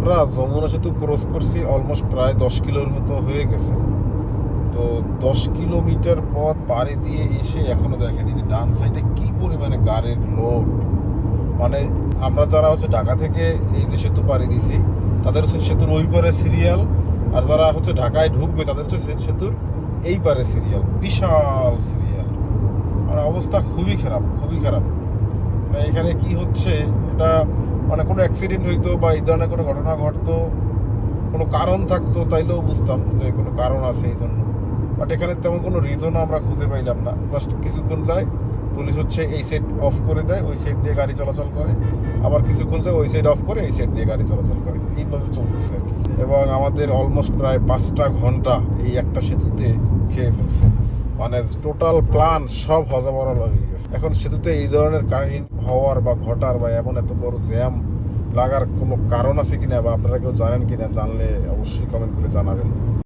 আমরা যমুনা সেতু ক্রস করছি অলমোস্ট প্রায় 10 কিলোর মতো হয়ে গেছে। তো 10 কিলোমিটার পথ পাড়ি দিয়ে এসে এখনো দেখেনি যে ডান সাইডে কি পরিমাণে গাড়ির লোড। মানে আমরা যারা হচ্ছে ঢাকা থেকে এই যে সেতু পাড়ি দিয়েছি তাদের হচ্ছে সেতুর ওই পারে সিরিয়াল, আর যারা হচ্ছে ঢাকায় ঢুকবে তাদের হচ্ছে সেতুর এই পারে সিরিয়াল, বিশাল সিরিয়াল। মানে অবস্থা খুবই খারাপ, খুবই খারাপ। মানে এখানে কি হচ্ছে, এটা মানে কোনো অ্যাক্সিডেন্ট হইতো বা এই ধরনের কোনো ঘটনা ঘটতো, কোনো কারণ থাকতো তাইলেও বুঝতাম যে কোনো কারণ আছে এই জন্য। বাট এখানে তেমন কোনো রিজনও আমরা খুঁজে পাইলাম না। জাস্ট কিছুক্ষণ যায় পুলিশ হচ্ছে এই সাইড অফ করে দেয়, ওই সাইড দিয়ে গাড়ি চলাচল করে, আবার কিছুক্ষণ যায় ওই সাইড অফ করে এই সাইড দিয়ে গাড়ি চলাচল করে, এইভাবে চলতেছে আর কি। এবং আমাদের অলমোস্ট প্রায় 5টা ঘন্টা এই একটা সেতুতে খেয়ে ফেলছে। মানে টোটাল প্ল্যান সব হজাবরল হয়ে গেছে। এখন সেতুতে এই ধরনের কাহিনী হওয়ার বা ঘটার বা এমন এত বড় জ্যাম লাগার কোনো কারণ আছে কিনা, বা আপনারা কেউ জানেন কিনা, জানলে অবশ্যই কমেন্ট করে জানাবেন।